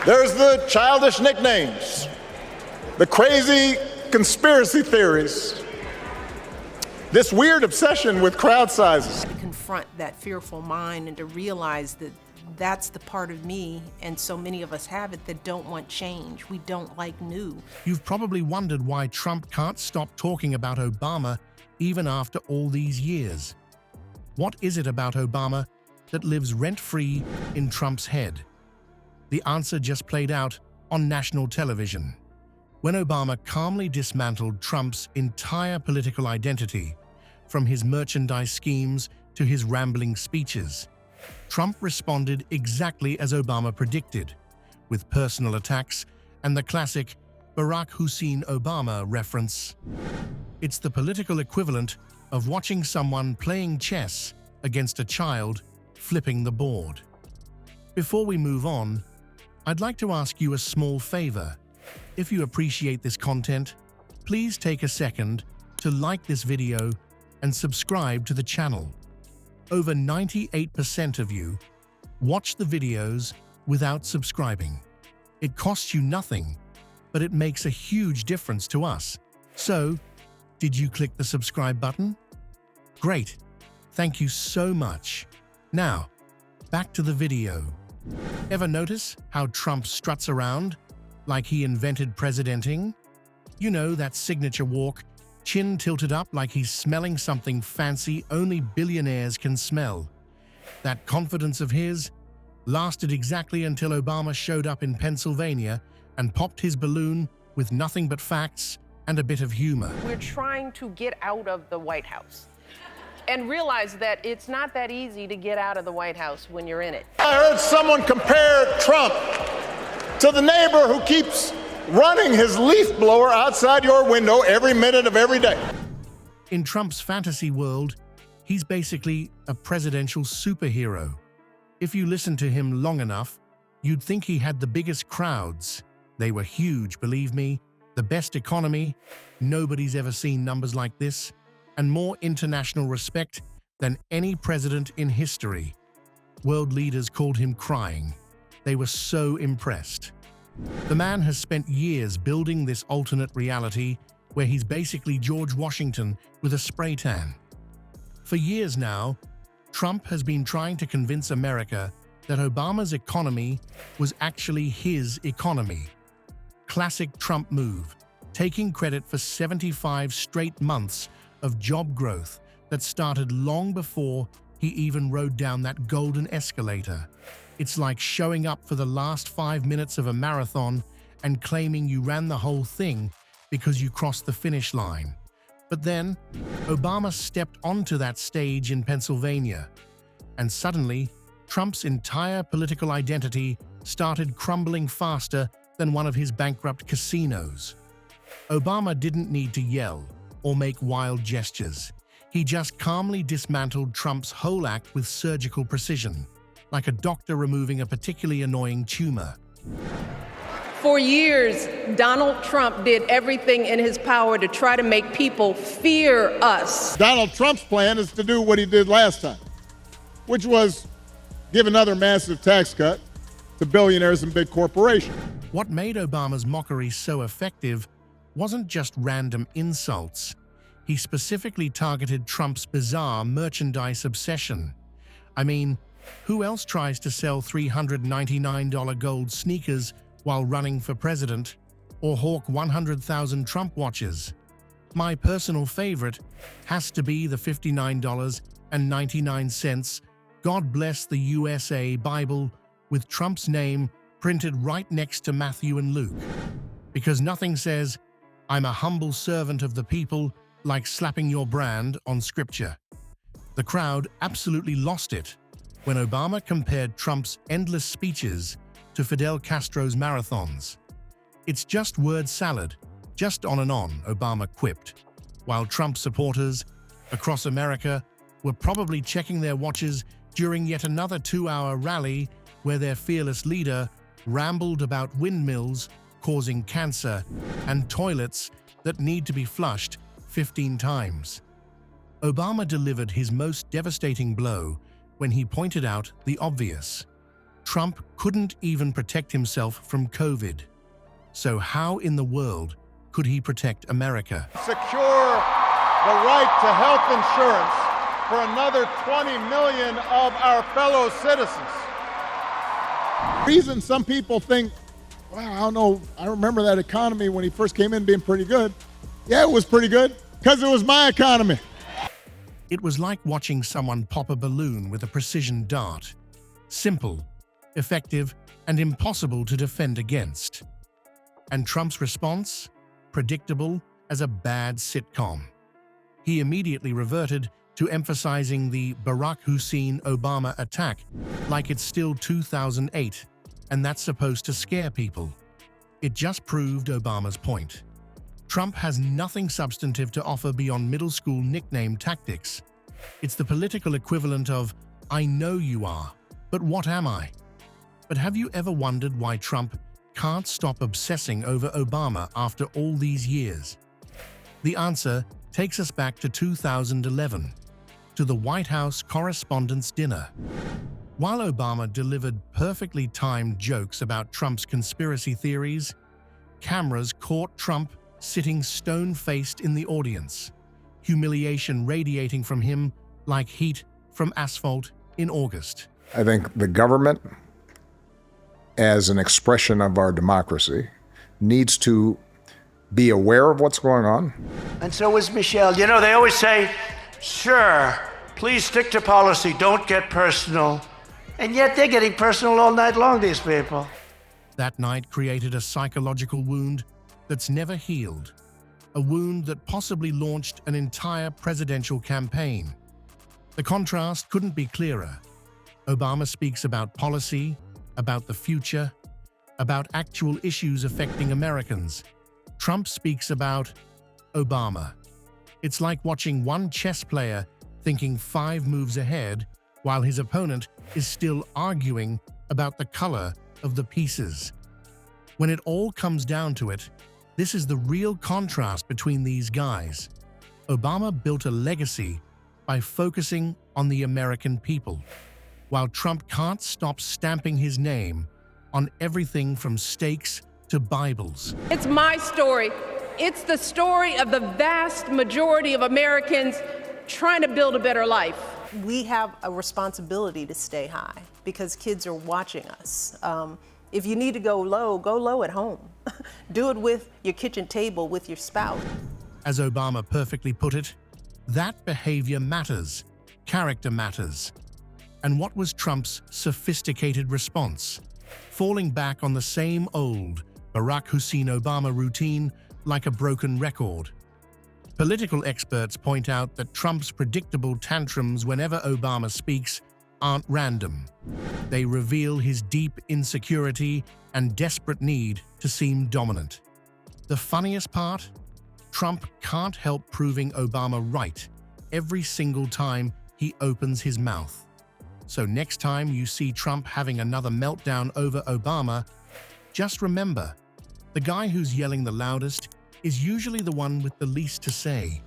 There's the childish nicknames, the crazy conspiracy theories, this weird obsession with crowd sizes. To confront that fearful mind and to realize that that's the part of me, and so many of us have it, that don't want change. We don't like new. You've probably wondered why Trump can't stop talking about Obama even after all these years. What is it about Obama that lives rent-free in Trump's head? The answer just played out on national television, when Obama calmly dismantled Trump's entire political identity, from his merchandise schemes to his rambling speeches. Trump responded exactly as Obama predicted, with personal attacks and the classic Barack Hussein Obama reference. It's the political equivalent of watching someone playing chess against a child flipping the board. Before we move on, I'd like to ask you a small favor. If you appreciate this content, please take a second to like this video and subscribe to the channel. Over 98% of you watch the videos without subscribing. It costs you nothing, but it makes a huge difference to us. So, did you click the subscribe button? Great. Thank you so much. Now, back to the video. Ever notice how Trump struts around like he invented presidenting? You know, that signature walk, chin tilted up like he's smelling something fancy only billionaires can smell. That confidence of his lasted exactly until Obama showed up in Pennsylvania and popped his balloon with nothing but facts and a bit of humor. We're trying to get out of the White House and realize that it's not that easy to get out of the White House when you're in it. I heard someone compare Trump to the neighbor who keeps running his leaf blower outside your window every minute of every day. In Trump's fantasy world, he's basically a presidential superhero. If you listen to him long enough, you'd think he had the biggest crowds. They were huge, believe me, the best economy, nobody's ever seen numbers like this, and more international respect than any president in history. World leaders called him crying. They were so impressed. The man has spent years building this alternate reality where he's basically George Washington with a spray tan. For years now, Trump has been trying to convince America that Obama's economy was actually his economy. Classic Trump move, taking credit for 75 straight months of job growth that started long before he even rode down that golden escalator. It's like showing up for the last 5 minutes of a marathon and claiming you ran the whole thing because you crossed the finish line. But then, Obama stepped onto that stage in Pennsylvania, and suddenly, Trump's entire political identity started crumbling faster than one of his bankrupt casinos. Obama didn't need to yell or make wild gestures. He just calmly dismantled Trump's whole act with surgical precision, like a doctor removing a particularly annoying tumor. For years, Donald Trump did everything in his power to try to make people fear us. Donald Trump's plan is to do what he did last time, which was give another massive tax cut to billionaires and big corporations. What made Obama's mockery so effective wasn't just random insults. He specifically targeted Trump's bizarre merchandise obsession. I mean, who else tries to sell $399 gold sneakers while running for president, or hawk 100,000 Trump watches? My personal favorite has to be the $59.99 God Bless the USA Bible with Trump's name printed right next to Matthew and Luke. Because nothing says, "I'm a humble servant of the people," like slapping your brand on scripture. The crowd absolutely lost it when Obama compared Trump's endless speeches to Fidel Castro's marathons. "It's just word salad, just on and on," Obama quipped, while Trump supporters across America were probably checking their watches during yet another 2-hour rally where their fearless leader rambled about windmills causing cancer and toilets that need to be flushed 15 times. Obama delivered his most devastating blow when he pointed out the obvious. Trump couldn't even protect himself from COVID. So how in the world could he protect America? Secure the right to health insurance for another 20 million of our fellow citizens. The reason some people think, well, I don't know, I remember that economy when he first came in being pretty good. Yeah, it was pretty good, because it was my economy. It was like watching someone pop a balloon with a precision dart. Simple, effective, and impossible to defend against. And Trump's response? Predictable as a bad sitcom. He immediately reverted to emphasizing the Barack Hussein Obama attack like it's still 2008, and that's supposed to scare people. It just proved Obama's point. Trump has nothing substantive to offer beyond middle school nickname tactics. It's the political equivalent of, I know you are, but what am I? But have you ever wondered why Trump can't stop obsessing over Obama after all these years? The answer takes us back to 2011, to the White House Correspondents' Dinner. While Obama delivered perfectly timed jokes about Trump's conspiracy theories, cameras caught Trump sitting stone-faced in the audience, humiliation radiating from him like heat from asphalt in August. I think the government, as an expression of our democracy, needs to be aware of what's going on. And so is Michelle. You know, they always say, sure, please stick to policy, don't get personal. And yet they're getting personal all night long, these people. That night created a psychological wound that's never healed, a wound that possibly launched an entire presidential campaign. The contrast couldn't be clearer. Obama speaks about policy, about the future, about actual issues affecting Americans. Trump speaks about Obama. It's like watching one chess player thinking 5 moves ahead while his opponent is still arguing about the color of the pieces. When it all comes down to it, this is the real contrast between these guys. Obama built a legacy by focusing on the American people, while Trump can't stop stamping his name on everything from steaks to Bibles. It's my story. It's the story of the vast majority of Americans trying to build a better life. We have a responsibility to stay high because kids are watching us. If you need to go low at home. Do it with your kitchen table with your spouse. As Obama perfectly put it, that behavior matters, character matters. And what was Trump's sophisticated response? Falling back on the same old Barack Hussein Obama routine like a broken record. Political experts point out that Trump's predictable tantrums whenever Obama speaks aren't random. They reveal his deep insecurity and desperate need to seem dominant. The funniest part? Trump can't help proving Obama right every single time he opens his mouth. So next time you see Trump having another meltdown over Obama, just remember, the guy who's yelling the loudest is usually the one with the least to say.